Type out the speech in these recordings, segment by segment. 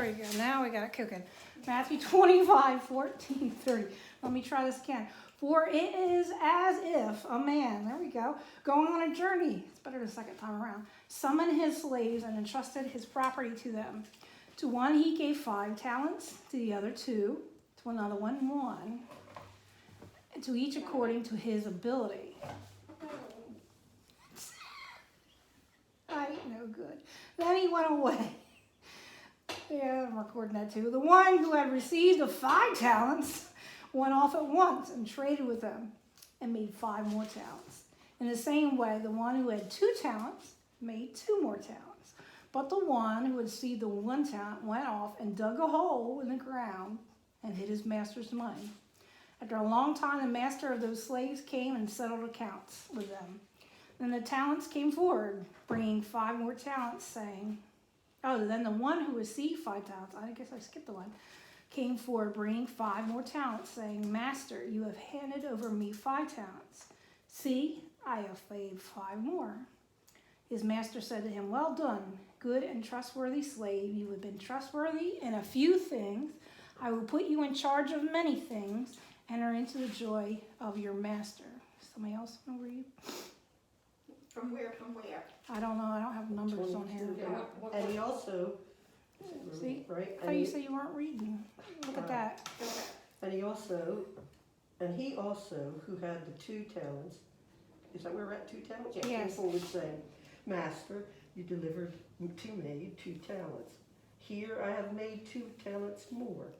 There you go. Now we got it cooking. Matthew 25, 14, 30. Let me try this again. For it is as if a man, there we go, going on a journey, it's better the second time around, summoned his slaves and entrusted his property to them. To one he gave 5 talents, to the other 2, to another 1, and to each according to his ability. I ain't no good. Then he went away. Yeah, I'm recording that too. The one who had received the 5 talents went off at once and traded with them and made 5 more talents. In the same way, the one who had 2 talents made 2 more talents. But the one who had received the 1 talent went off and dug a hole in the ground and hid his master's money. After a long time, the master of those slaves came and settled accounts with them. Then the talents came forward, bringing 5 more talents, saying, then the one who received 5 talents, I guess I skipped the one, came forward, bringing 5 more talents, saying, Master, you have handed over me 5 talents. See, I have saved 5 more. His master said to him, Well done, good and trustworthy slave. You have been trustworthy in a few things. I will put you in charge of many things. Enter into the joy of your master. Somebody else want to read? From where? I don't know. I don't have numbers on here. Yeah. And he also, See? right? I thought you said you weren't reading. Look at that. And he also, who had the 2 talents, is that where we're at, 2 talents? Yeah, Yes. came forward saying, Master, you delivered to me 2 talents. Here I have made 2 talents more.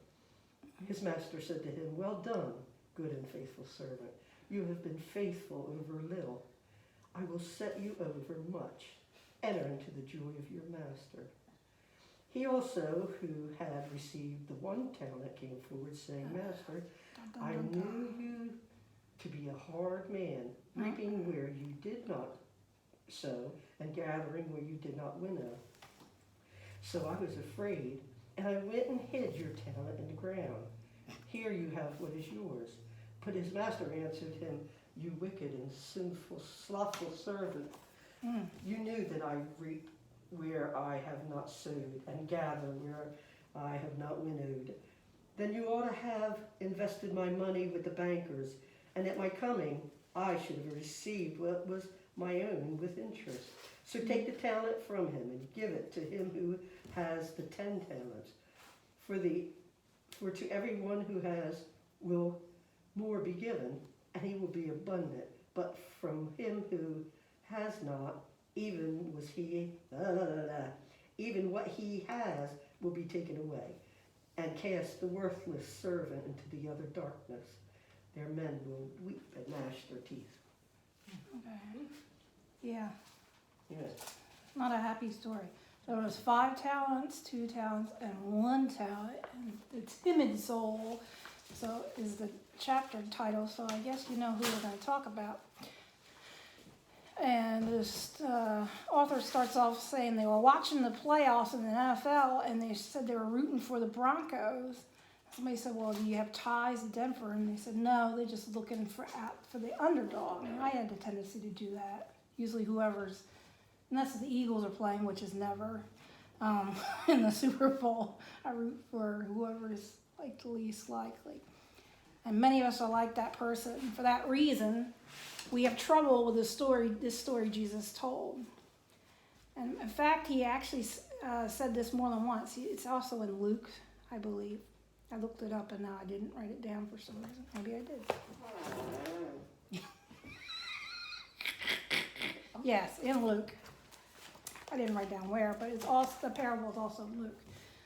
His master said to him, Well done, good and faithful servant. You have been faithful over little. I will set you over much. Enter into the joy of your master. He also, who had received the 1 talent, came forward saying, Master, I knew you to be a hard man, reaping where you did not sow and gathering where you did not winnow. So I was afraid, and I went and hid your talent in the ground. Here you have what is yours. But his master answered him, You wicked and sinful, slothful servant. You knew that I reap where I have not sowed and gather where I have not winnowed. Then you ought to have invested my money with the bankers, and at my coming I should have received what was my own with interest. So take the talent from him and give it to him who has the 10 talents. For to everyone who has will more be given, and he will be abundant. But from him who has not, even what he has will be taken away. And cast the worthless servant into the other darkness. There men will weep and gnash their teeth. Okay. Yeah. Yes. Not a happy story. So it was 5 talents, 2 talents, and 1 talent. And the timid soul, so is the chapter title. So I guess you know who we're going to talk about. And this author starts off saying they were watching the playoffs in the NFL, and they said they were rooting for the Broncos. Somebody said, "Well, do you have ties to Denver?" And they said, "No, they're just looking for the underdog." And I had the tendency to do that. Usually, whoever's, unless the Eagles are playing, which is never in the Super Bowl, I root for whoever is like the least likely. And many of us are like that person. For that reason, we have trouble with this story Jesus told. And in fact, he actually said this more than once. It's also in Luke, I believe. I looked it up and now I didn't write it down for some reason. Maybe I did. Yes, in Luke. I didn't write down where, but it's also, the parable is also in Luke.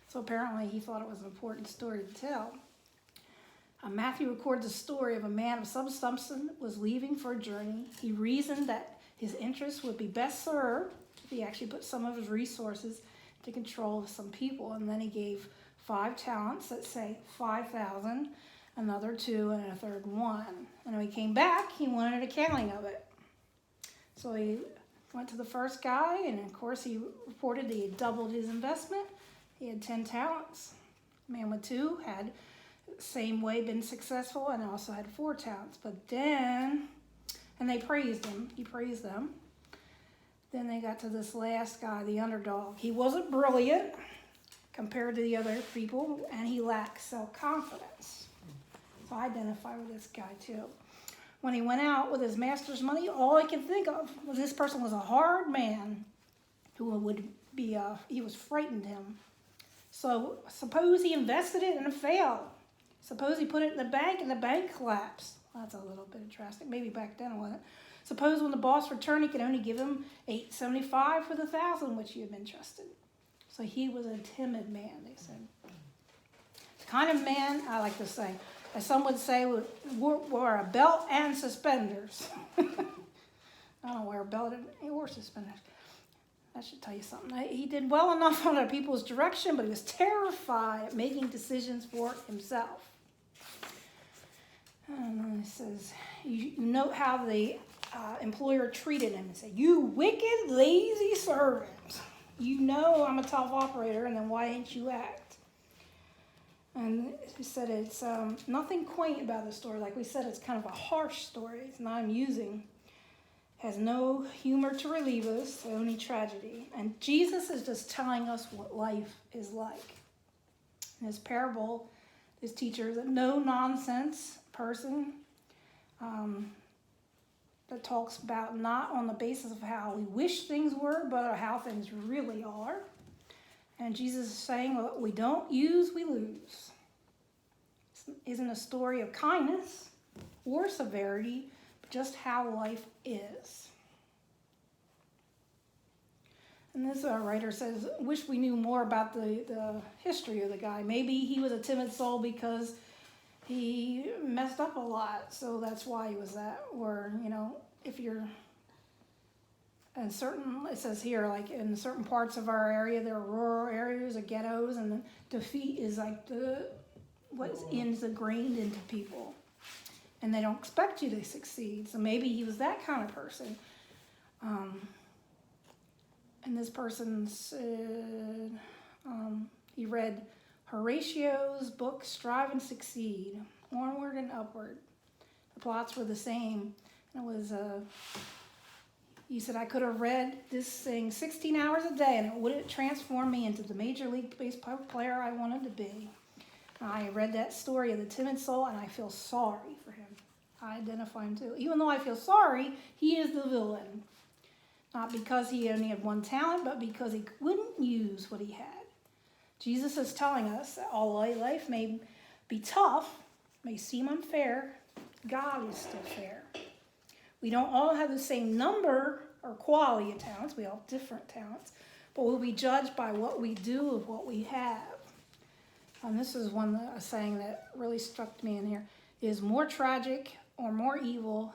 So apparently he thought it was an important story to tell. Matthew records a story of a man of some substance was leaving for a journey. He reasoned that his interests would be best served if he actually put some of his resources to control some people. And then he gave 5 talents, let's say 5,000, another 2, and a third 1. And when he came back, he wanted an accounting of it. So he went to the first guy, and of course he reported that he had doubled his investment. He had 10 talents. The man with 2 had same way been successful and also had 4 talents. But then, and they praised him, he praised them. Then they got to this last guy, the underdog. He wasn't brilliant, compared to the other people, and he lacked self-confidence. So I identify with this guy too. When he went out with his master's money, all I can think of was this person was a hard man who would be, he was frightened him. So suppose he invested it and it failed. Suppose he put it in the bank and the bank collapsed. Well, that's a little bit drastic. Maybe back then it wasn't. Suppose when the boss returned, he could only give him $875 for the 1,000 which he had been trusted. So he was a timid man, they said. The kind of man, I like to say, as some would say, wore a belt and suspenders. I don't wear a belt or suspenders. That should tell you something. He did well enough under people's direction, but he was terrified at making decisions for himself. And then it says, you note how the employer treated him and said, "You wicked, lazy servant. You know I'm a tough operator, and then why ain't you act?" And he said it's nothing quaint about the story. Like we said, it's kind of a harsh story. It's not amusing. Has no humor to relieve us, only tragedy. And Jesus is just telling us what life is like. In his parable, his teacher is a no-nonsense person that talks about not on the basis of how we wish things were, but how things really are. And Jesus is saying what we don't use, we lose. This isn't a story of kindness or severity, but just how life is. And this writer says, wish we knew more about the history of the guy. Maybe he was a timid soul because he messed up a lot, so that's why he was that. Or, if you're in certain, it says here, like in certain parts of our area, there are rural areas or ghettos, and defeat is like what's ingrained into people. And they don't expect you to succeed. So maybe he was that kind of person. And this person said he read Horatio's book, Strive and Succeed, Onward and Upward. The plots were the same. And it was, he said, I could have read this thing 16 hours a day and it wouldn't transform me into the Major League Baseball player I wanted to be. I read that story of the timid soul and I feel sorry for him. I identify him too. Even though I feel sorry, he is the villain. Not because he only had one talent, but because he wouldn't use what he had. Jesus is telling us that although life may be tough, may seem unfair, God is still fair. We don't all have the same number or quality of talents. We all have different talents. But we'll be judged by what we do with what we have. And this is one saying that really struck me in here. Is more tragic or more evil.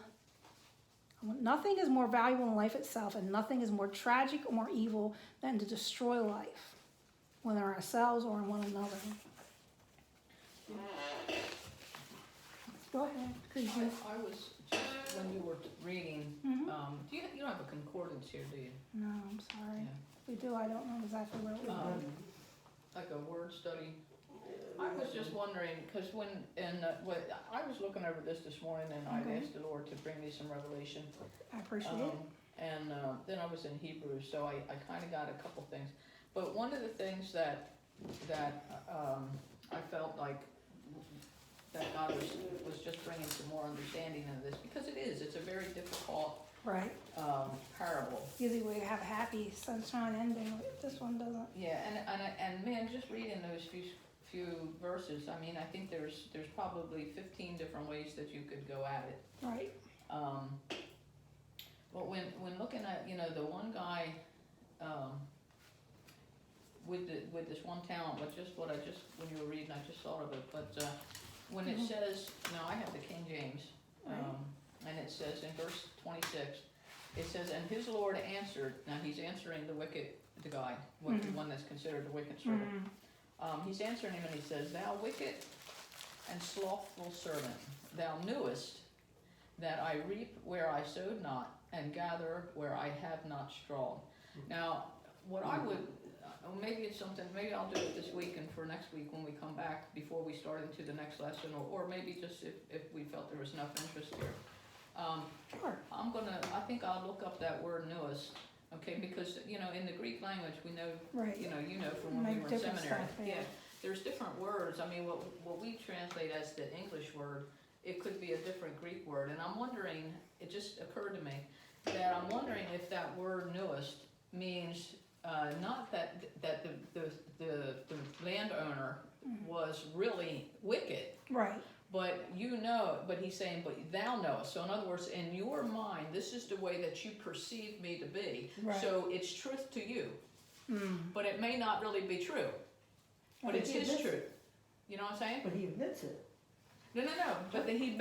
Nothing is more valuable in life itself, and nothing is more tragic or more evil than to destroy life, whether ourselves or in one another. Go ahead. I was just, when you were reading, Mhm. you don't have a concordance here, do you? No, I'm sorry. Yeah. If we do, I don't know exactly where it was. Like a word study? I was just wondering, because I was looking over this morning, and I Okay. asked the Lord to bring me some revelation. I appreciate it. And then I was in Hebrew, so I kind of got a couple things. But one of the things that I felt like that God was just bringing some more understanding of this, because it's a very difficult Right. parable. Usually we have a happy sunshine ending. This one doesn't. Yeah, and man, just reading those few verses, I mean, I think there's probably 15 different ways that you could go at it. Right. But when looking at, the one guy with this one talent, but just when you were reading, I just thought of it. But when it says, now I have the King James, and it says in verse 26, it says, and his Lord answered. Now he's answering the guy, the one that's considered the wicked servant. He's answering him, and he says, thou wicked and slothful servant, thou knewest that I reap where I sowed not, and gather where I have not strawed. Now, what I would, maybe it's something, maybe I'll do it this week, and for next week when we come back, before we start into the next lesson, or maybe just if we felt there was enough interest here. Sure. I think I'll look up that word knewest, Okay, because, you know, in the Greek language, we know, Right. you know from when we Like were in different seminary. stuff, yeah. There's different words, I mean, what we translate as the English word, it could be a different Greek word, and I'm wondering, it just occurred to me, that I'm wondering if that word newest means, not that the landowner was really wicked, Right. but but he's saying, but thou knowest. So in other words, in your mind, this is the way that you perceive me to be. Right. So it's truth to you, Mm. but it may not really be true. But But it's he his admits truth. You know what I'm saying? But he admits it. No. But then he's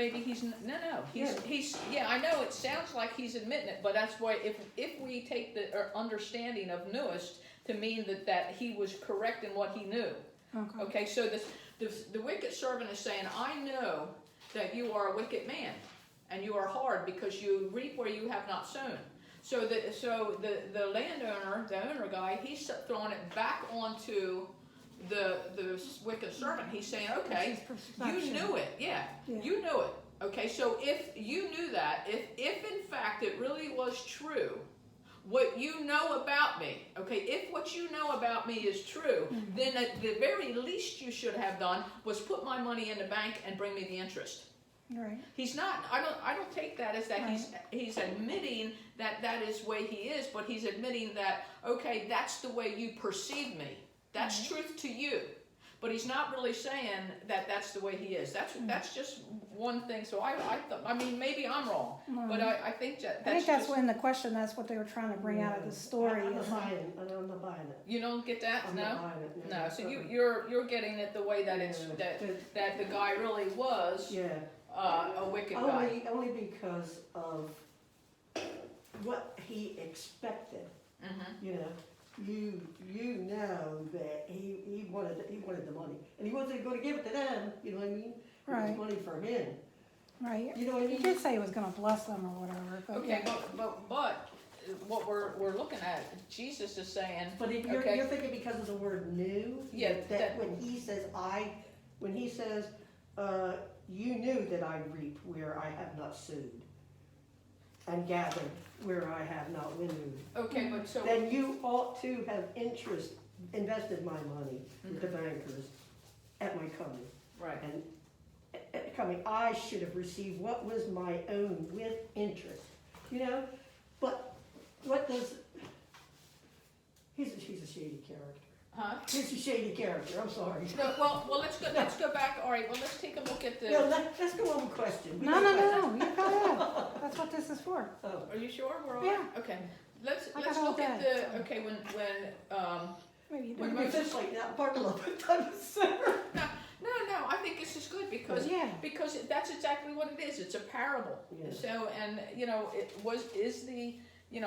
yeah. I know it sounds like he's admitting it, but that's why if we take the understanding of newest to mean that he was correct in what he knew. Okay. Okay, so the wicked servant is saying, I know that you are a wicked man, and you are hard because you reap where you have not sown. So the landowner, the owner guy, he's throwing it back onto the wicked servant. He's saying, okay, you knew it, yeah, you knew it. Okay, so if you knew that, if in fact it really was true, what you know about me, okay, if what you know about me is true, then at the very least you should have done was put my money in the bank and bring me the interest. Right. He's not, I don't take that as that he's admitting that is the way he is, but he's admitting that, okay, that's the way you perceive me. That's truth to you. But he's not really saying that that's the way he is. That's just one thing. So I mean, maybe I'm wrong, but I think I think that's when the question, that's what they were trying to bring out of the story. I'm is not buying it. You don't get that? I'm No? not buying it. No, so you're getting it the way that it's, that the guy really was Yeah. a wicked guy. Only because of what he expected. Mm-hmm. You know, you know that he wanted the money, and he wasn't going to give it to them. You know what I mean? It Right. was money from him. Right. You know what I He mean? did say he was going to bless them or whatever. But Okay, but what we're looking at, Jesus is saying, But if you're, Okay. you're thinking because of the word "new," Yeah, that that- when he says you knew that I reap where I have not sowed, and gathered where I have not winnowed. okay, but so, Then you ought to have invested my money with the bankers at my coming. right, And at coming, I should have received what was my own with interest. You know, but what does? He's a shady character. huh? He's a shady character. I'm sorry. No, well, let's go back, all right, well, let's take a look at No, the, let's go on with question. We no, got no, no. You go ahead. That's what this is for. Oh, are you sure we're all Yeah. right? Okay, let's I got all look at day, the, okay, when, Maybe you we're do. gonna be fish like that. Park a little bit. Sir. no, I think this is good because Yeah. because that's exactly what it is. It's a parable. Yeah. So, and you know,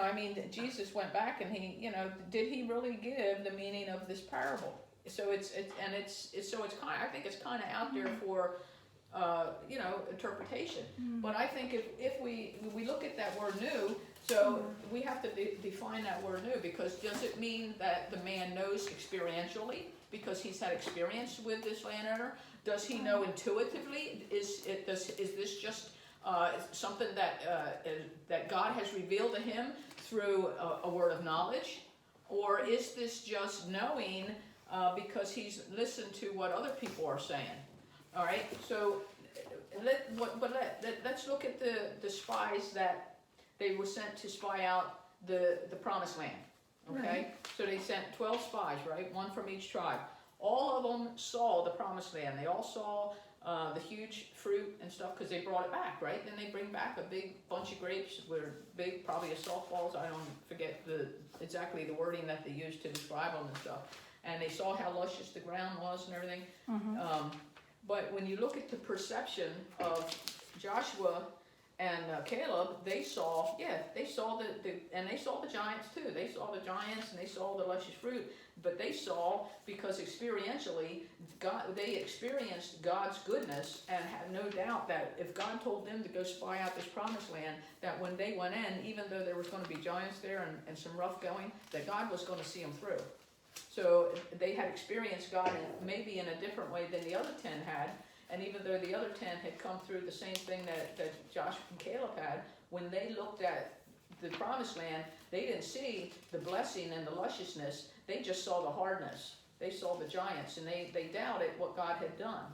I mean, Jesus went back and he, you know, did he really give the meaning of this parable? So it's kind of, I think it's kind of out there for, interpretation. But I think if we look at that word new, so we have to define that word new, because does it mean that the man knows experientially because he's had experience with this landowner? Does he know intuitively? Is this just something that God has revealed to him through a word of knowledge, or is this just knowing because he's listened to what other people are saying? All right, so let's look at the spies that they were sent to spy out the promised land. Okay, Right. so they sent 12 spies, right? One from each tribe. All of them saw the promised land. They all saw the huge fruit and stuff because they brought it back, right? Then they bring back a big bunch of grapes, were big, probably as softballs. I don't forget exactly the wording that they used to describe them and stuff. And they saw how luscious the ground was and everything. But when you look at the perception of Joshua and Caleb, they saw the giants too. They saw the giants and they saw the luscious fruit. But they saw, because experientially, they experienced God's goodness and had no doubt that if God told them to go spy out this promised land, that when they went in, even though there was going to be giants there and some rough going, that God was going to see them through. So they had experienced God maybe in a different way than the other 10 had. And even though the other 10 had come through the same thing that Joshua and Caleb had, when they looked at the promised land, They didn't see the blessing and the lusciousness, they just saw the hardness. They saw the giants, and they doubted what God had done.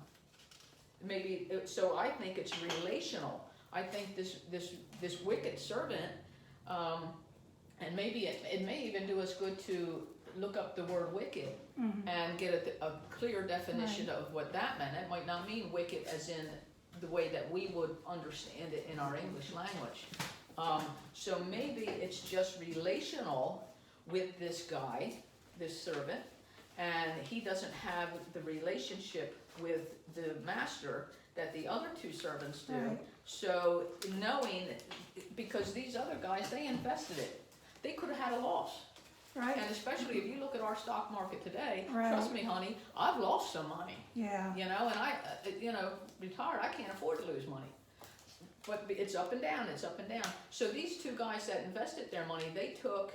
So I think it's relational. I think this wicked servant, and maybe it may even do us good to look up the word wicked and get a clear definition of what that meant. It might not mean wicked as in the way that we would understand it in our English language. So maybe it's just relational with this guy, this servant, and he doesn't have the relationship with the master that the other two servants do. Right. So knowing, because these other guys, they invested it. They could have had a loss. Right. And especially if you look at our stock market today, Right. trust me, honey, I've lost some money. Yeah. You know, and I, retired, I can't afford to lose money. But it's up and down, it's up and down. So these two guys that invested their money, they took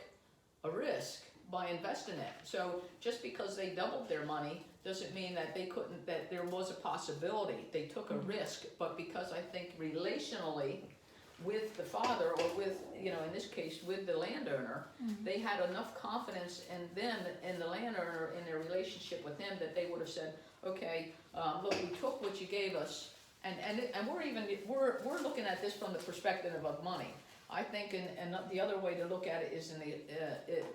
a risk by investing it. So just because they doubled their money doesn't mean that they couldn't, that there was a possibility. They took a risk, but because I think relationally with the father, or with, in this case, with the landowner, they had enough confidence in them, in the landowner, in their relationship with him, that they would have said, okay, look, we took what you gave us, and we're looking at this from the perspective of money. I think, and the other way to look at it is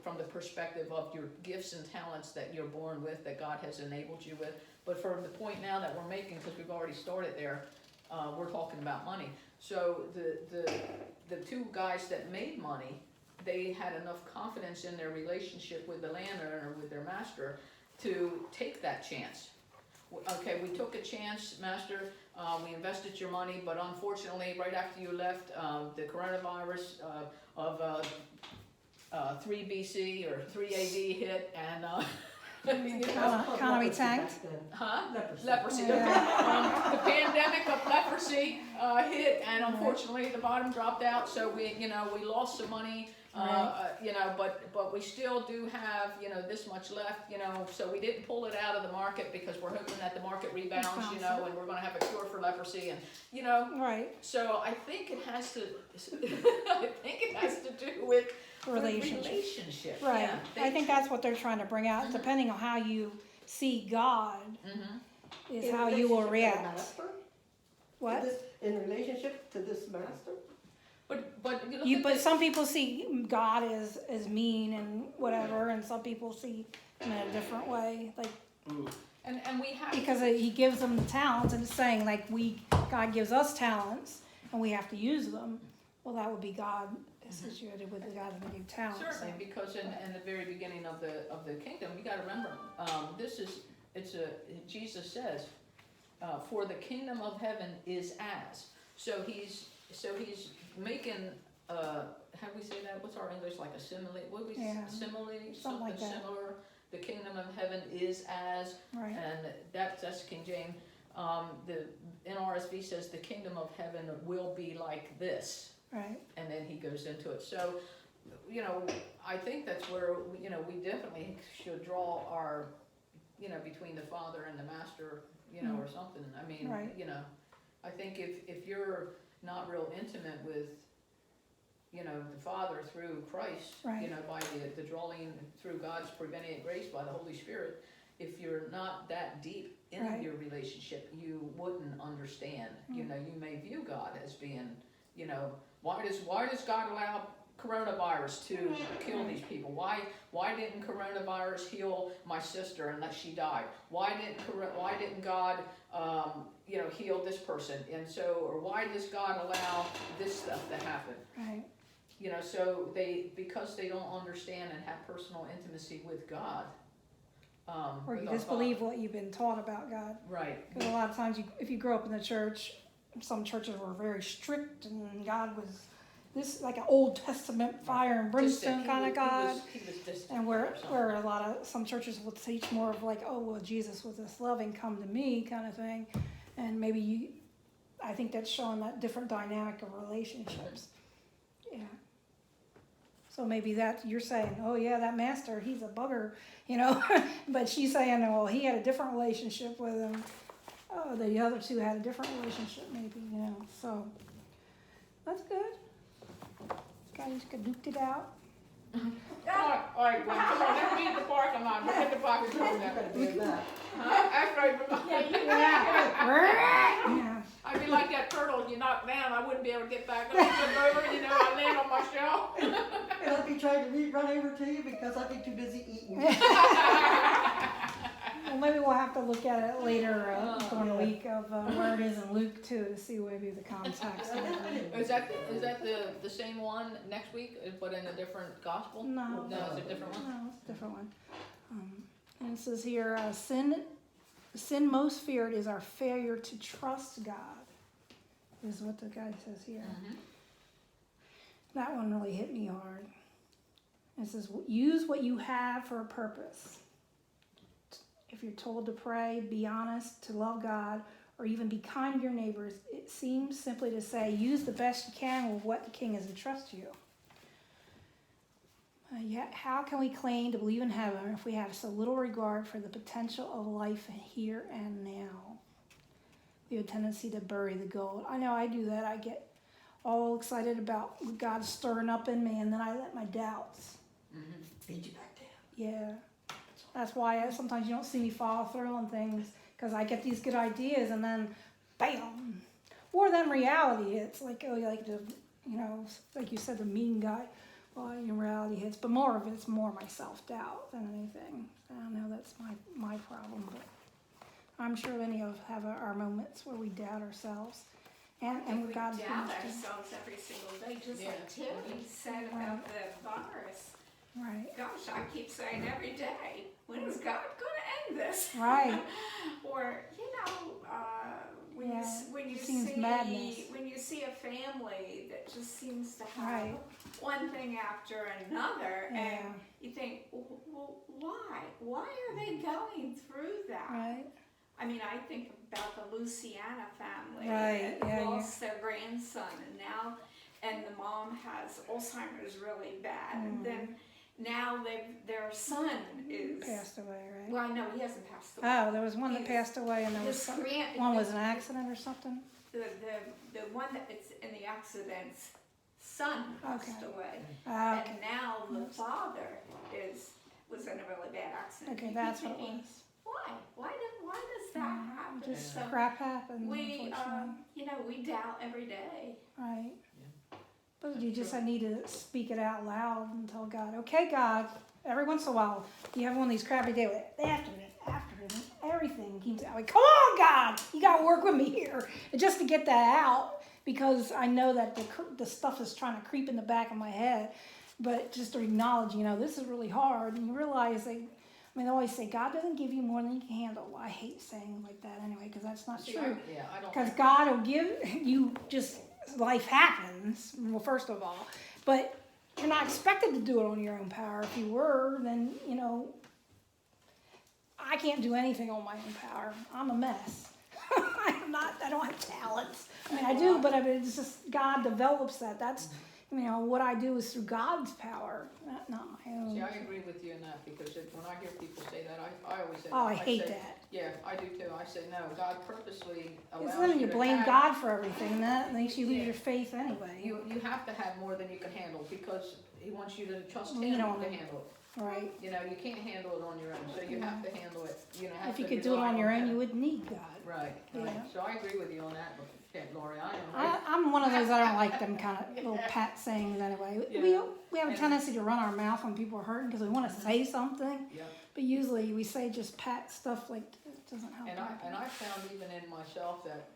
from the perspective of your gifts and talents that you're born with, that God has enabled you with. But for the point now that we're making, because we've already started there, we're talking about money. So the two guys that made money, they had enough confidence in their relationship with the landowner, with their master, to take that chance. Okay, we took a chance, master, we invested your money, but unfortunately, right after you left, the coronavirus of 3 BC or 3 AD hit, and Economy tanked. Leprosy. Yeah. The pandemic of leprosy hit, and unfortunately the bottom dropped out. So we lost some money. But we still do have this much left. So we didn't pull it out of the market because we're hoping that the market rebounds. And we're going to have a cure for leprosy, and Right. So I think it has to. I think it has to do with relationship. Right. Yeah, I think that's what they're trying to bring out. Depending on how you see God, is In how you will relationship to the react. master? What? In relationship to this master? But you look at But some people see God as mean and whatever, and some people see him in a different way. Like, and we have because he gives them the talents, and it's saying like God gives us talents and we have to use them. Well, that would be God associated with the God who gave talents. certainly, because in the very beginning of the kingdom, you got to remember, Jesus says, for the kingdom of heaven is as. So he's making how do we say that? What's our English, like a simile? What do we simile? Something like that. Similar. The kingdom of heaven is as, Right. and that's King James. The NRSV says the kingdom of heaven will be like this. Right. And then he goes into it. So, I think that's where, we definitely should draw our, between the father and the master, or something. I mean, Right. I think if you're not real intimate with, the Father through Christ, Right. By the drawing through God's prevenient grace by the Holy Spirit, if you're not that deep in Right. your relationship, you wouldn't understand. You may view God as being, why does God allow coronavirus to kill these people? Why didn't coronavirus heal my sister unless she died? Why didn't God heal this person? And so, or why does God allow this stuff to happen? Right. So because they don't understand and have personal intimacy with God. Or you with our just believe what you've been taught about God. Right. Because a lot of times, if you grow up in the church, some churches were very strict, and God was this like an Old Testament fire and brimstone kind of God. He was distant And or something. where some churches will teach more of like, oh well, Jesus was this loving, come to me kind of thing, and maybe I think that's showing that different dynamic of relationships. Yeah. So maybe that you're saying, oh yeah, that master, he's a bugger, but she's saying, well, he had a different relationship with him. Oh, the other two had a different relationship, maybe, So that's good. Guys duked it out. All right, Gwen, come on, let's meet the parking lot, look at the pocket road now. Huh? That's right. Yeah. I'd be like that turtle, you knock down, I wouldn't be able to get back up, flip over, you know, I land on my shell. And I'll be trying to run over to you because I'll be too busy eating. Well, maybe we'll have to look at it later during the Yeah. week of where it is in Luke too to see maybe the context. Is that the same one next week, but in a different gospel? No. No, it's a different one? No, it's a different one. And it says here, sin most feared is our failure to trust God, is what the guy says here. Mhm. That one really hit me hard. It says, use what you have for a purpose. If you're told to pray, be honest, to love God, or even be kind to your neighbors, it seems simply to say, use the best you can with what the King has entrusted you. Yet, how can we claim to believe in heaven if we have so little regard for the potential of life here and now? We have a tendency to bury the gold. I know I do that. I get all excited about what God's stirring up in me, and then I let my doubts. Beat you back down. Yeah. That's why sometimes you don't see me follow through on things, because I get these good ideas and then, bam. Or then reality hits, like, oh, like the, you know, like you said, the mean guy. Well, in reality hits, but more of it's more my self-doubt than anything. I don't know, that's my problem, but I'm sure any of us have our moments where we doubt ourselves and we what God's doubt going to do. ourselves every single day, just Yeah. like Terry said about the virus. Right, Gosh, I keep saying every day, when is God gonna end this? right, Or, you know, when you, Yeah, when you it seems see, madness. when you see a family that just seems to have Right. one thing after another, yeah, and you think, well, why? Why are they going through that? right, I mean, I think about the Luciana family Right, that yeah, lost their grandson, and the mom has Alzheimer's really bad, and then now their son is passed away, right? well, no, he hasn't passed away. Oh, there was one that His- passed away and there was His grand, one was an accident or something? the one that it's in the accident's son passed Okay. away, Ah, okay, and now the father was in a really bad accident. okay, You that's keep what it thinking, was. Why does that happen? Just So crap happens, we, unfortunately. you know, we doubt every day. Right. But you just, I need to speak it out loud and tell God, okay, God, every once in a while, you have one of these crappy days with after it, everything keeps, I'm like, come on, God, you got to work with me here. And just to get that out, because I know that the stuff is trying to creep in the back of my head, but just to acknowledge, you know, this is really hard, and you realize they always say, God doesn't give you more than you can handle. Well, I hate saying like that anyway, because that's not See, true. I don't. Because God will give you just, life happens, well, first of all, but you're not expected to do it on your own power. If you were, then, you know, I can't do anything on my own power. I'm a mess. I don't have talents. I mean, I do, but it's just, God develops that. That's, you know, what I do is through God's power, not my own. See, I agree with you in that, because when I hear people say that, I always say. Oh, I hate say, that. Yeah, I do too. I say, no, God purposely allows Because then you you to blame have- God for everything. That makes you lose Yeah. your faith anyway. You have to have more than you can handle, because He wants you to trust Well, Him you don't to know. handle it. Right. You know, you can't handle it on your own, so you have to handle it, you know, have If you to could do it rely on your own, Him. you wouldn't need God. Right, right. Yeah. So I agree with you on that, Lori, I am. I'm one of those, I don't like them kind of little pat sayings anyway. We have a And- tendency to run our mouth when people are hurting because we want to say something, Yeah. but usually we say just pat stuff like it doesn't help. And I found even in myself that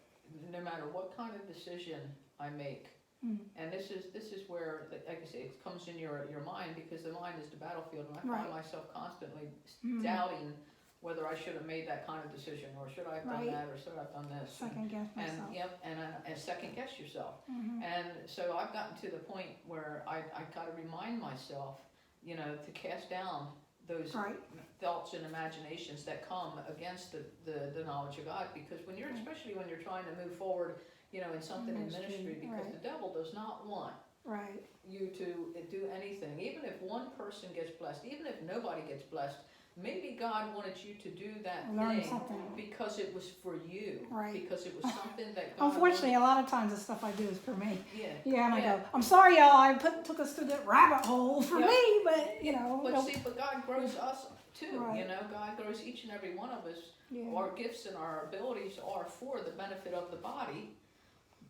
no matter what kind of decision I make, Mm. and this is where, like I say, it comes in your mind, because the mind is the battlefield, and I Right. find myself constantly Mm. doubting whether I should have made that kind of decision, or should I have done Right. that, or should I have done this. Second guess myself. And yep, and second guess yourself. Mhm. And so I've gotten to the point where I gotta remind myself, you know, to cast down those Right. thoughts and imaginations that come against the knowledge of God, because when you're, Right. especially when you're trying to move forward, you know, in something in Ministry, ministry, because right. the devil does not want Right. you to do anything. Even if one person gets blessed, even if nobody gets blessed, maybe God wanted you to do that Learn thing something. because it was for you. Right. Because it was something that God Unfortunately, a lot of times the stuff I do is for me. wanted. Yeah. Yeah, and I Yeah. go, I'm sorry, y'all, I took us through that rabbit hole for Yeah. me, but you know, But no- see, but God grows us too, Right. you know, God grows each and every one of us. yeah. Our gifts and our abilities are for the benefit of the body,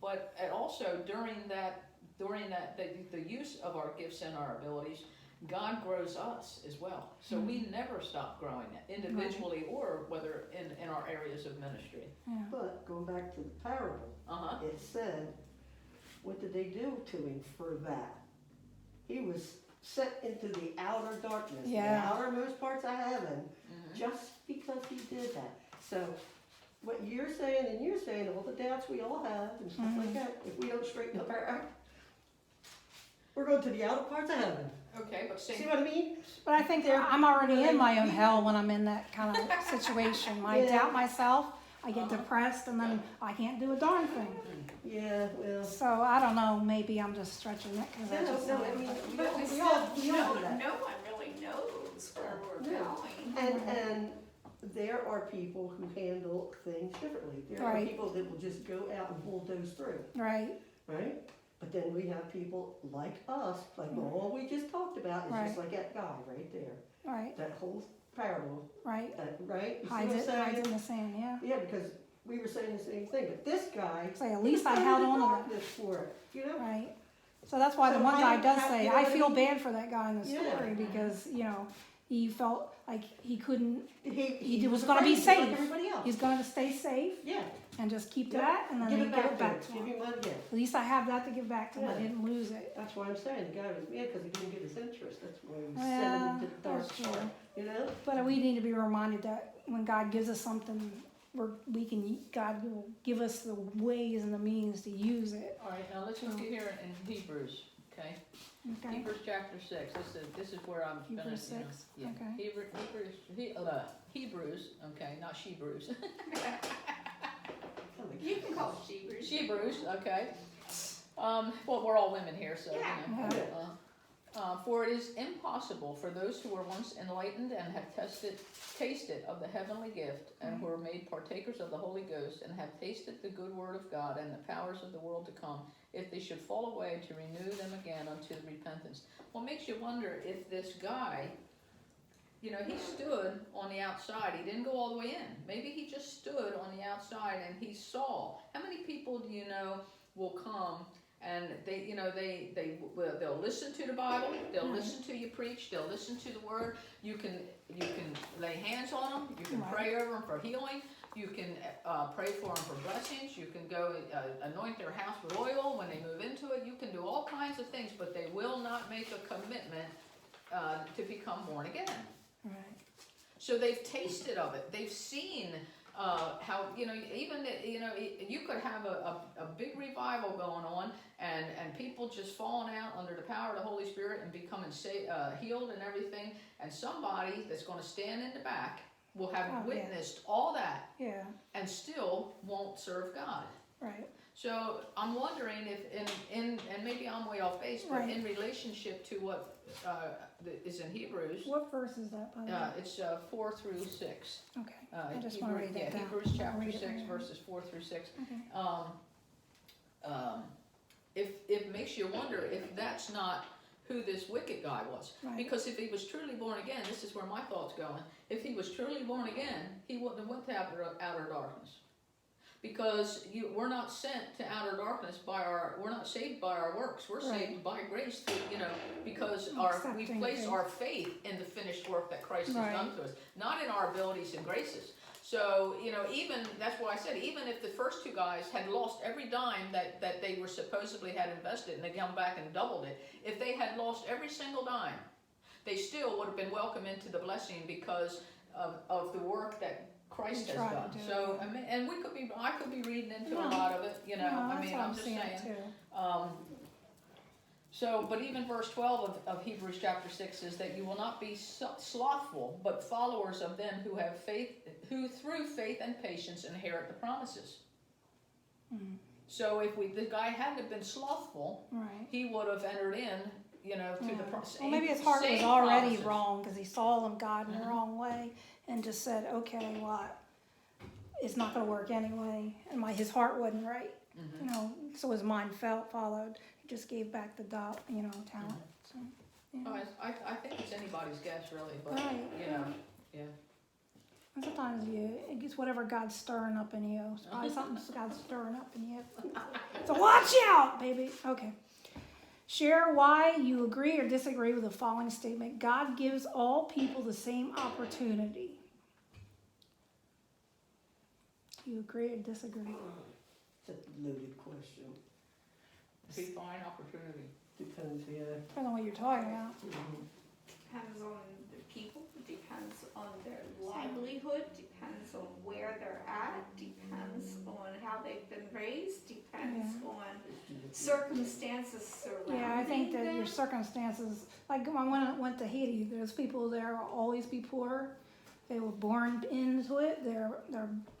but also during the use of our gifts and our abilities, God grows us as well. So we never stop growing individually or whether in our areas of ministry. Yeah. But going back to the parable, Uh-huh. it said, what did they do to him for that? He was sent into the outer darkness, Yeah. the outermost parts of heaven, Mhm. just because he did that. So what you're saying, and you're saying, all the doubts we all have and stuff like that, if we don't straighten up our act, we're going to the outer parts of heaven. Okay, but See same. what I mean? But I think I'm already in my own hell when I'm in that kind of situation. I Yeah. doubt myself, I get Uh-huh. depressed, and then I can't do a darn thing. Yeah, well. So I don't know, maybe I'm just stretching it because I just. No, I mean, but we Still, all do that. no one really knows where we're Yeah. going. And there are people who handle things differently. There are Right. people that will just go out and bulldoze through, Right, right? But then we have people like us, like all we just talked about is just Right. like that guy right there. right, That whole parable, right. right? You see Hides what I'm it, hides saying? in the sand, yeah. Yeah, because we were saying the same thing, but this guy. Say, at least he I was held in on to that. darkness for it, you know? Right. So that's why the So one guy does how- say, you know I what I feel mean? bad for that guy in the Yeah. story because, you know, he felt like he couldn't, He was gonna be afraid, just like safe. everybody else. he's going to stay safe Yeah. and just keep to Yeah. that and then Give he it give back it back to to him. him. Give him one again. At least I have that to give back to him. I Yeah. didn't lose it. That's why I'm saying the guy was mad because he didn't get his interest. That's why he was Yeah, sent him to the dark that's true. part. You know? But we need to be reminded that when God gives us something, God will give us the ways and the means to use it. All right, now let's look at here in Hebrews, okay? Okay? Hebrews chapter 6, this is where I'm gonna, Hebrews you know, 6, yeah. okay. Hebrews, okay, not Shebrews. You can call it Hebrews. Shebrews, okay. Well, we're all women here, so, you know. Yeah. For it is impossible for those who were once enlightened and have tasted of the heavenly gift, and who are made partakers of the Holy Ghost, and have tasted the good word of God and the powers of the world to come, if they should fall away, to renew them again unto repentance. Well, it makes you wonder if this guy, you know, he stood on the outside. He didn't go all the way in. Maybe he just stood on the outside and he saw. How many people do you know will come and they, you know, they'll listen to the Bible, they'll listen to you preach, they'll listen to the word. You can lay hands on them. You can pray over them for healing. You can pray for them for blessings. You can go anoint their house with oil when they move into it. You can do all kinds of things, but they will not make a commitment to become born again. Right. So they've tasted of it. They've seen how, you know, even, you know, you could have a big revival going on and people just falling out under the power of the Holy Spirit and becoming healed and everything. And somebody that's going to stand in the back will have witnessed all that Yeah. and still won't serve God. Right. So I'm wondering if, and maybe I'm way off base, but Right. in relationship to what is in Hebrews, What verse is that, by the way? it's 4 through 6. Okay. I just want to read that down. Hebrews I'll chapter read it 6, right now. verses 4 through 6. Okay. If it makes you wonder if that's not who this wicked guy was. Right. Because if he was truly born again, this is where my thought's going. If he was truly born again, he wouldn't have went to outer darkness. Because we're not sent to outer darkness we're not saved by our works. We're saved by grace, you know, because we Accepting place faith. our faith in the finished work that Christ Right. has done to us, not in our abilities and graces. So, you know, even, that's why I said, even if the first two guys had lost every dime that they were supposedly had invested and they come back and doubled it, if they had lost every single dime, they still would have been welcome into the blessing because of the work that Christ They has tried to done. do it, So, yeah. I mean, and I could be reading into No. a lot of it, you know, No, I that's mean, how I'm just seeing saying. it too. So, but even verse 12 of Hebrews chapter 6 is that you will not be slothful, but followers of them who have faith, who through faith and patience inherit the promises. Mm. So if the guy hadn't have been slothful, Right. he would have entered in you know, through the process. Well, maybe his heart was same already promises. wrong because he saw them God in the Mhm. wrong way and just said, okay, well, it's not going to work anyway. And his heart wasn't right, Mhm. you know, so his mind followed. He just gave back the talent. So, yeah. Oh, I think it's anybody's guess really, but, Right. you know, yeah. And sometimes it gets whatever God's stirring up in you. It's probably something God's stirring up in you. So watch out, baby. Okay. Share why you agree or disagree with the following statement. God gives all people the same opportunity. You agree or disagree? It's a loaded question. Define opportunity. Depends, yeah. Depends on what you're talking about. Depends on the people, depends on their livelihood, depends on where they're at, depends on how they've been raised, depends on circumstances surrounding them. Yeah, I think that your circumstances, like when I went to Haiti, there's people there will always be poor. They were born into it. Their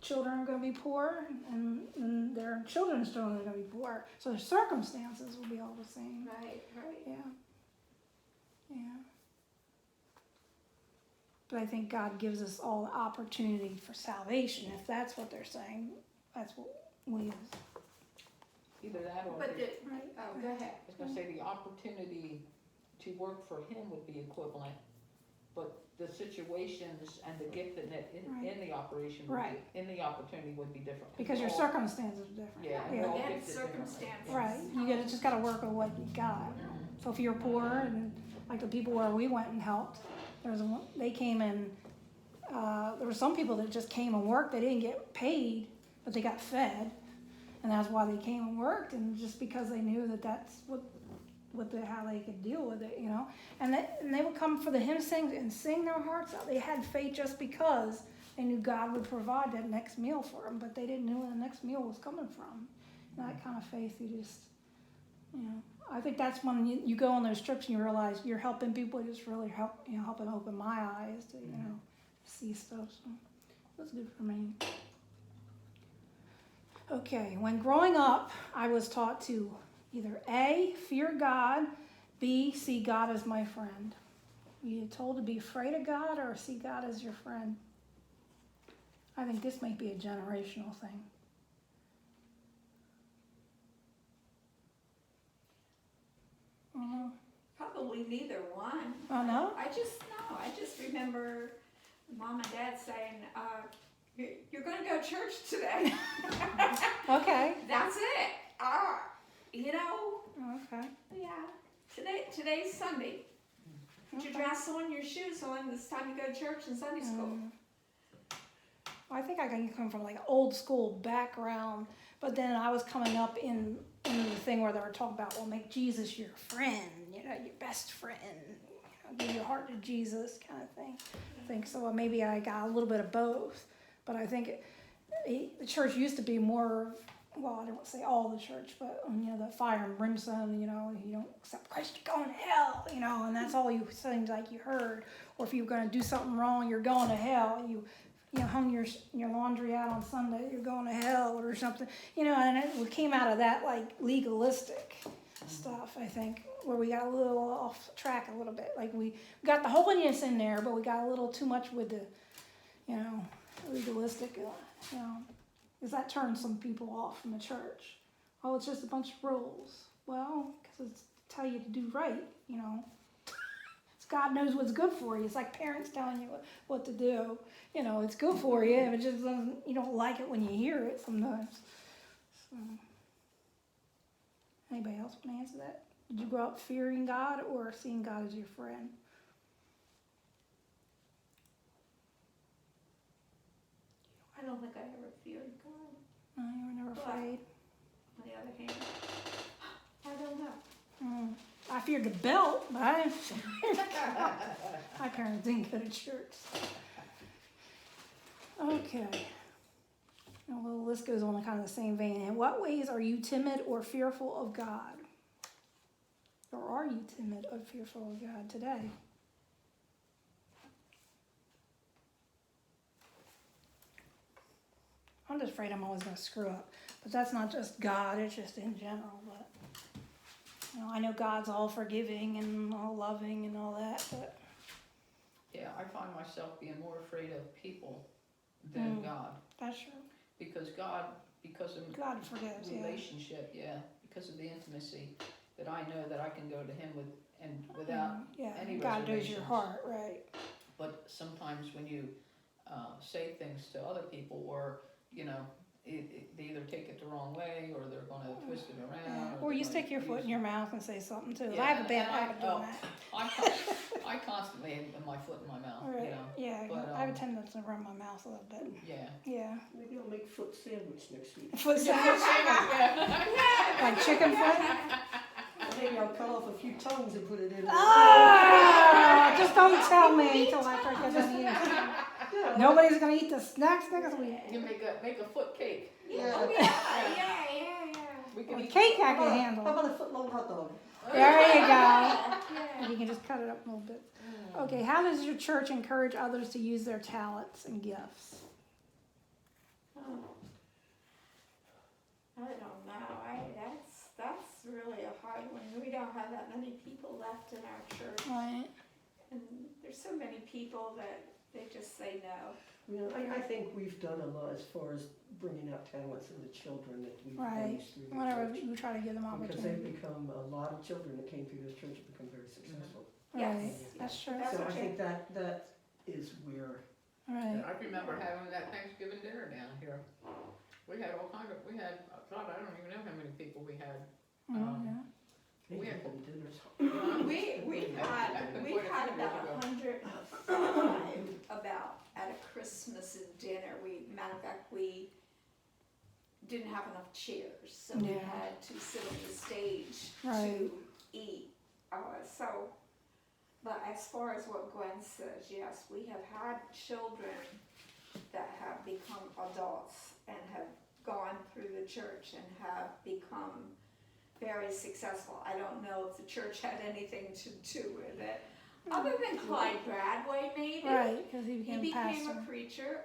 children are going to be poor, and their children's children are going to be poor. So their circumstances will be all the same. Right. Yeah. But I think God gives us all the opportunity for salvation. If that's what they're saying, that's what we use. Either that or, But the- oh, go ahead. I was gonna say the opportunity to work for him would be equivalent, but the situations and the gift in the operation would Right. be, in the opportunity would be different. Because your All- circumstances are different. Yeah, Yeah. we're all Again, gifted differently. circumstances. Right. Just got to work with what you got. So if you're poor, and like the people where we went and helped, they came in. There were some people that just came and worked. They didn't get paid, but they got fed, and that's why they came and worked. And just because they knew that that's how they could deal with it, you know. And they would come for the hymn sings and sing their hearts out. They had faith just because they knew God would provide that next meal for them, but they didn't know where the next meal was coming from. And that kind of faith, you just, you know. I think that's when you go on those trips and you realize you're helping people. Just really helping open my eyes to, see stuff. So that's good for me. Okay, when growing up, I was taught to either A, fear God, B, see God as my friend. Were you told to be afraid of God or see God as your friend? I think this might be a generational thing. Probably neither one. Oh, no? I just remember mom and dad saying, you're going to go to church today. Okay. That's it. Okay. Yeah. Today's Sunday. Put your dress on, your shoes on. It's time to go to church and Sunday school. I think I can come from like an old school background, but then I was coming up in the thing where they were talking about, well, make Jesus your friend, your best friend, give your heart to Jesus kind of thing. I think so. Maybe I got a little bit of both, but I think the church used to be more, well, I don't want to say all the church, but the fire and brimstone, you don't accept Christ, you're going to hell, and that's all you seems like you heard. Or if you're going to do something wrong, you're going to hell. You hung your laundry out on Sunday, you're going to hell or something, and it came out of that like legalistic stuff, I think, where we got a little off track a little bit. Like we got the holiness in there, but we got a little too much with the, legalistic, because that turns some people off from the church. Oh, it's just a bunch of rules. Well, because it's tell you to do right, God knows what's good for you. It's like parents telling you what to do. It's good for you, but it just doesn't, you don't like it when you hear it sometimes. So, anybody else want to answer that? Did you grow up fearing God or seeing God as your friend? I don't think I ever feared God. No, you were never afraid. On the other hand, I don't know. I feared the belt, but I didn't fear God. My parents didn't go to church. Okay. Well, the list goes on in kind of the same vein. In what ways are you timid or fearful of God? Or are you timid or fearful of God today? I'm just afraid I'm always going to screw up. But that's not just God, it's just in general. But I know God's all forgiving and all loving and all that, but Yeah, I find myself being more afraid of people than God, that's true. because God, because of God forgives, yeah. relationship, because of the intimacy, that I know that I can go to Him with, and without Yeah, any God knows your reservations. heart, right? But sometimes when you say things to other people, or they either take it the wrong way, or they're going to twist it Yeah. around, Or you they're stick gonna your foot use- in your mouth and say something too. Yeah, I have a bad and I- habit of doing oh, that. I constantly have my foot in my mouth. Right. Yeah, but, I have a tendency to run my mouth a little bit. Yeah. Yeah. Maybe I'll make foot sandwich next week. Foot sandwich, like chicken foot. Maybe I'll cut off a few tongues and put it in. Ah, just don't tell me till after I get done eating. Yeah. Nobody's gonna eat the snacks next week. You make a foot cake. Yeah. Oh, yeah. We can Well, eat cake I How can about handle. a foot long hot dog? There you go. Yeah. You can just cut it up a little bit. Okay, how does your church encourage others to use their talents and gifts? Oh. I don't know. That's really a hard one. We don't have that many people left in our church, Right. and there's so many people that they just say no. I think we've done a lot as far as bringing out talents in the children that we've Right. raised through the Whenever church. you try to give them Because they've opportunity. become, a lot of children that came through this church have become very successful. Right. Yes, That's true. That's So I okay. think that is where, Right. I remember having that Thanksgiving dinner down here. We had all kind of, God, I don't even know how many people we had. Yeah. they We had- had dinners. We've had Quite a few about years ago. 105 about at a Christmas dinner. Matter of fact, we didn't have enough chairs, so we Yeah. had to sit on the stage Right. to eat. But as far as what Gwen says, yes, we have had children that have become adults and have gone through the church and have become very successful. I don't know if the church had anything to do with it, other than Clyde Bradway maybe. Right, because he He became became pastor. a preacher.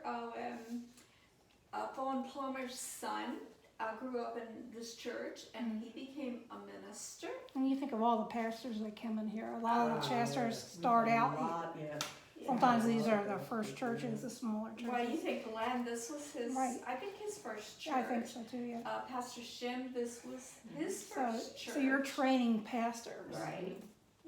Fawn Plummer's son grew up in this church, and he became a minister. And you think of all the pastors that come in here. A lot of the pastors We've start done a out. lot, yeah. Sometimes these are their first churches, the smaller Well, you churches. think Glenn, this was his, Right. I think his first church. I think so too. Yeah. Pastor Shim, this was his So, first church. so you're training pastors. Right.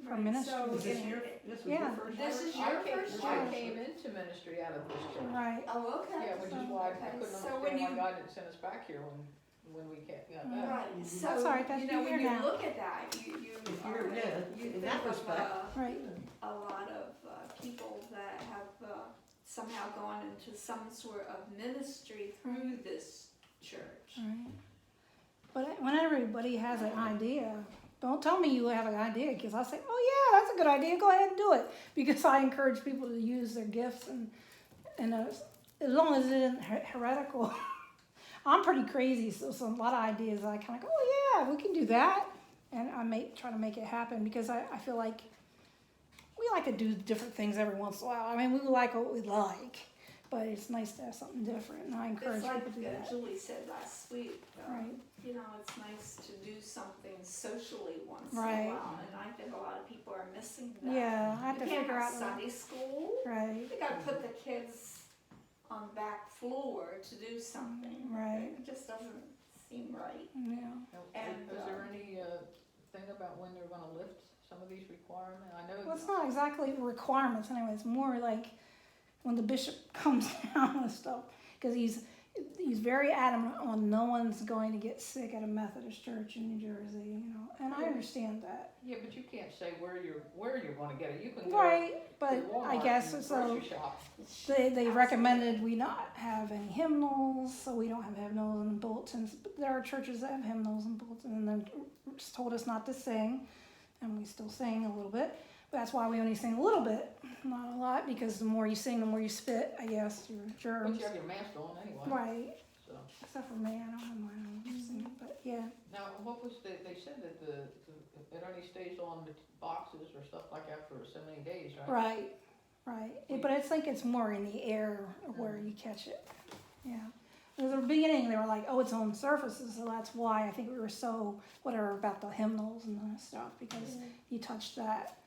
For Right, ministry. so Is this it- this was Yeah. your first This church? is your first I church. came into ministry out of this church. Right. Oh, okay. Yeah, which is So- why I Okay, couldn't so understand when why you- God didn't send us back here when we got back. Right, so, That's all right, that's you know, here when you now. look at that, you If are, you're, yeah, you in think that of, respect. Right. a lot of people that have somehow gone into some sort of ministry through this church. Right. But when everybody has an idea, don't tell me you have an idea, because I say, oh yeah, that's a good idea, go ahead and do it. Because I encourage people to use their gifts, and as long as it isn't heretical. I'm pretty crazy, so a lot of ideas I kind of go, oh yeah, we can do that. And I may try to make it happen, because I feel like we like to do different things every once in a while. I mean, we like what we like, but it's nice to have something different, and I encourage It's people like to do that. Julie said last week, Right. you know, it's nice to do something socially once in Right. a while, and I think a lot of people are missing that. Yeah, I have to You can't figure have out. Sunday school. Right, You gotta put the kids on the back floor to do something. Right. It just doesn't seem right. yeah. And, Is there any thing about when they're gonna lift some of these requirements? I know. Well, it's not exactly requirements anyway. It's more like when the bishop comes down and stuff, because he's very adamant on no one's going to get sick at a Methodist church in New Jersey, you know, and I understand that. Yeah, but you can't say where you're gonna get it. You can go Right, to but I Walmart guess and so. grocery shop. They recommended we not have any hymnals, so we don't have hymnals and bulletins. But there are churches that have hymnals and bulletins, and then just told us not to sing, and we still sing a little bit. But that's why we only sing a little bit, not a lot, because the more you sing, the more you spit, I guess, your But germs. you have your mask on anyway. Right, So. except for me, I don't have mine on, singing, but yeah. Now, what was they said that it only stays on the boxes or stuff like that for so many days, right? Right. But I think it's more in the air where you catch it. Yeah. There's a beginning, they were like, oh, it's on surfaces, so that's why I think we were so, whatever, about the hymnals and that stuff, because you touched that.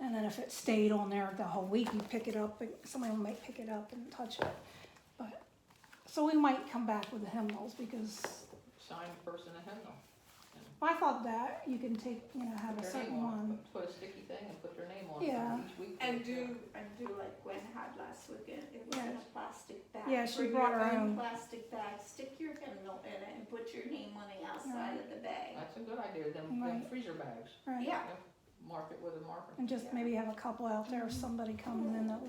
And then if it stayed on there the whole week, you pick it up, somebody might pick it up and touch it. But, so we might come back with the hymnals, because Sign a person a hymnal. I thought that you can take, have a Put their certain name on it. one. Put a sticky thing and put their name on it Yeah. each week. And do like Gwen had last weekend, it was in Yeah. a plastic bag. Yeah, she Bring brought your her own. plastic bag, stick your hymnal in it and put your name on the outside of the bag. That's a good idea, them Right. freezer bags. Right. Yeah, Mark it with a marker. And just maybe have a couple out there, somebody coming in that,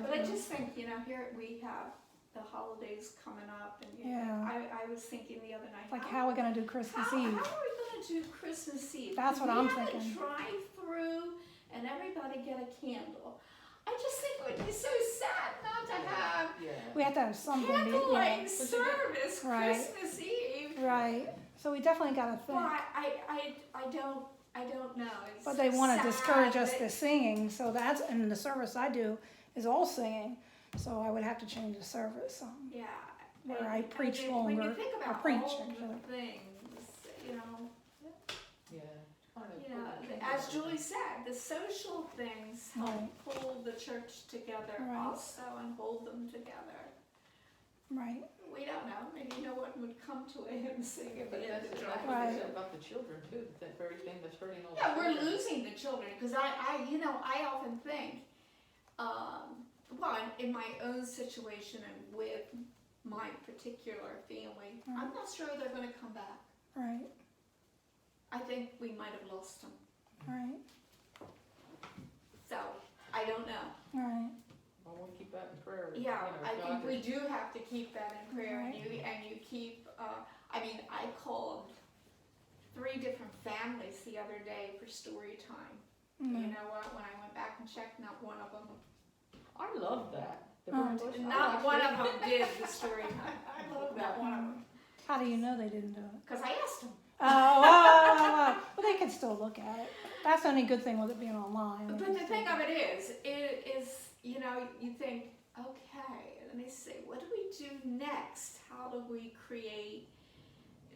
but I just think, here we have the holidays coming up and, Yeah. I was thinking the other night. like how are we gonna do Christmas How Eve? are we gonna do Christmas Eve? That's what Could I'm we have thinking. a drive-through and everybody get a candle? I just think it would be so sad not to have Yeah. We have to have something, candlelight But you service Right. Christmas Eve. right, so we definitely gotta Well, think. I don't know. It's But they wanna sad discourage us that- to singing, so that's, and the service I do is all singing, so I would have to change the service, Yeah. where and- I and preach then when you longer, think or about preach, all actually. the things, Yeah. Kind of put a as candle Julie said, the social things help Right. pull the church together Right. also and hold them together. right, We don't know, maybe no one would come to a hymn sing if But they had that's to what drive. Right. they said about the children too, that very thing that's hurting all the Yeah, we're children. losing the children, because I often think, well, in my own situation and with my particular family, I'm not sure they're gonna come back. right, I think we might have lost them, right, so, I don't know. right, Well, we'll keep that in prayer. Yeah, I God think we is- do have to keep that in prayer, and Right. you keep, I called 3 different families the other day for story time. You mm, know what, when I went back and checked, not one of them, I love that. The Oh. very first- I not watched one it. of them did the story time. I love that one of them, how do you know they didn't do it? because I asked them. Well, they can still look at it, that's the only good thing with it being online. They But can the still thing do of it is, you think, okay, let me see, what do we do next? How do we create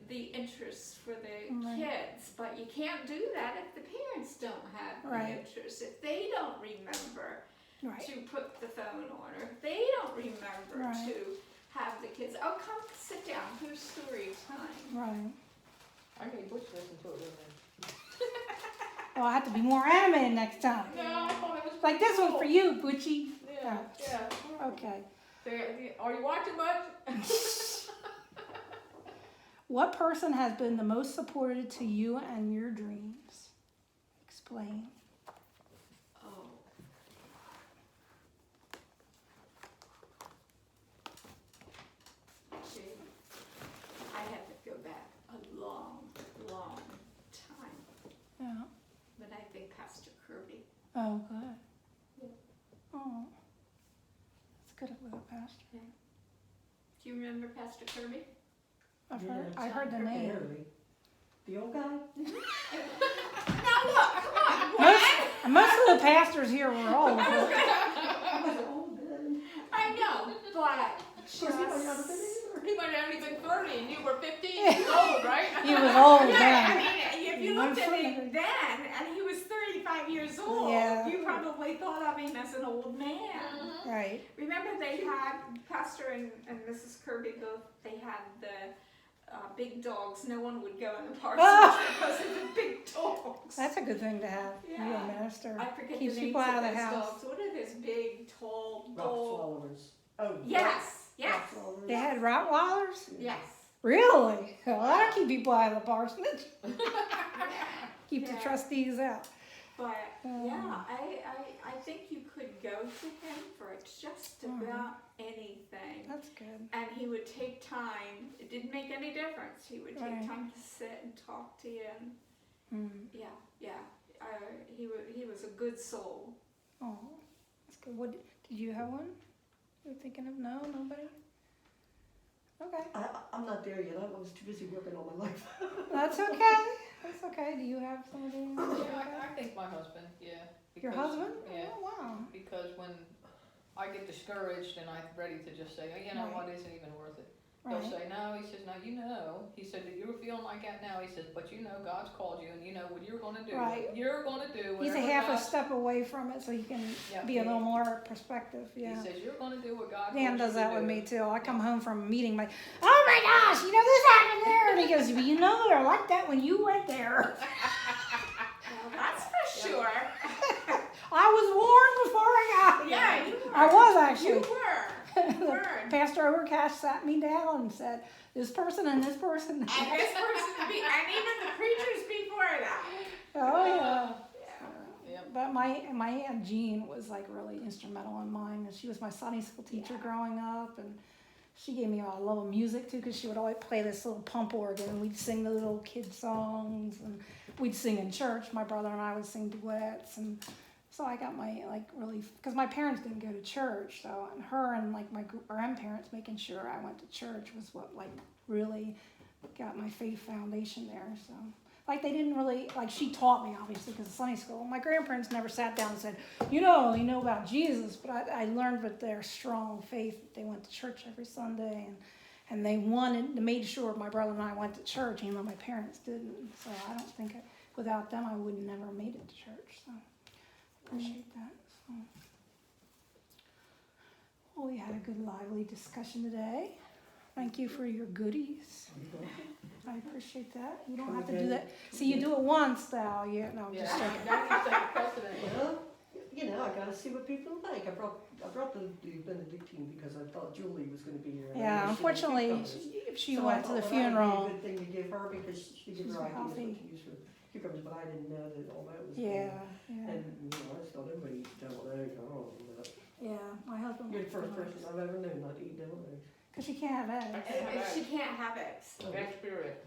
the interest for the Right. kids? But you can't do that if the parents don't have the Right. interest, if they don't remember Right, to put the phone on, or if they don't remember Right. to have the kids, oh, come sit down, here's story time. right. I made Butch listen to it with me. Well, I have to be more animated next time. No, I thought it was Like this one cool. for you, Butchie. Yeah, yeah. Okay. Are you watching much? What person has been the most supportive to you and your dreams? Explain. Oh. Gee, I have to go back a long, long time, Yeah. but I think Pastor Kirby. Oh, good. Yeah. Oh, that's good with a pastor. Do you remember Pastor Kirby? I heard the name. Barely. The old guy? Now look, come on, Most of the pastors here were old. But I was old then. I know, but Of course, he don't have a just. bit He might have only been 30 and you were 15 years old, right? he was old Yeah, then. I mean, if you looked at him then, and he was 35 years old, Yeah. you probably thought of him as an old man. Right. Remember they had, Pastor and Mrs. Kirby both, they had the big dogs. No one would go in the parsonage because of the big dogs. That's a good thing to have. You Yeah. a minister. I forget Keeps the names people out of of the those house. dogs. What are those big, tall Rock dogs? swallowers. Oh. Yes, rock yes, swallowers. They had Rottweilers? yes. Really? Well, that'll keep people out of the parsonage. Keep the Yeah. trustees out. But Um, yeah, I think you could go to him for just about anything. That's good. And he would take time, it didn't make any difference, he would take Right. time to sit and talk to you, and Mm. yeah, he was a good soul. Oh, that's good. What did you have one? You're thinking of nobody? Okay, I'm not there yet. I was too busy working all my life. that's okay. That's okay. Do you have somebody? Yeah, I think my husband, yeah. Your because- husband? Yeah, Oh, wow. because when I get discouraged and I'm ready to just say, oh, you know Right. what, isn't even worth it. He'll Right. he says, now you know, he said that you're feeling like that now, he says, but you know God's called you and you know what you're gonna do. Right. You're gonna do He's a whatever half a God's- step away from it, so he can Yeah, be a he- little more perspective. Yeah. He says, you're gonna do what God Dan told does you to that with do." me too. I come home from a meeting, like, oh my gosh, you know this happened there, and he goes, well, you know they're like that when you went there. Well, that's for sure. I was warned before I got here. Yeah, you were. I was You actually. were. You were. Pastor Overcash sat me down and said, this person and this person. And this person, and even the preachers before that. Oh yeah. Yeah. Yep. But my Aunt Jean was like really instrumental in mine, and she was my Sunday school teacher growing up, and she gave me a love of music too, because she would always play this little pump organ, and we'd sing the little kid songs, and we'd sing in church. My brother and I would sing duets, and so I got my like really, because my parents didn't go to church, so and her and like my grandparents making sure I went to church was what like really got my faith foundation there. So. Like they didn't really, like she taught me obviously because of Sunday school. My grandparents never sat down and said, you know about Jesus, but I learned with their strong faith that they went to church every Sunday and they made sure my brother and I went to church even though my parents didn't. So I don't think, without them I would never made it to church. So I appreciate that. So. Well, we had a good lively discussion today. Thank you for your goodies. I appreciate that. You don't have to do that. See, you do it once, though. Yeah, no, I'm just Yeah, joking. now you set precedent. Well, you know, I gotta see what people like. I brought the Benedictine because I thought Julie was gonna be here. and I Yeah, knew she unfortunately, had cucumbers. she So I went to thought, the well, that would be funeral. a good thing to give her because she gives She's her ideas healthy. what to use for cucumbers, but I didn't know that all that was. Yeah, going on. yeah, And, you know, I just thought everybody eats deviled eggs. I don't know, but yeah. My husband. you're the first person I've ever known not to eat deviled eggs. Because she can't have eggs. And she can't have eggs. Oh, Bad spirit.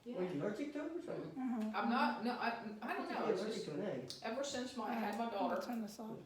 Were you allergic to them or something? Mm-hmm. I'm not, no, I don't know, You're it's allergic just, to an egg. ever since I had my I'll daughter, turn this off.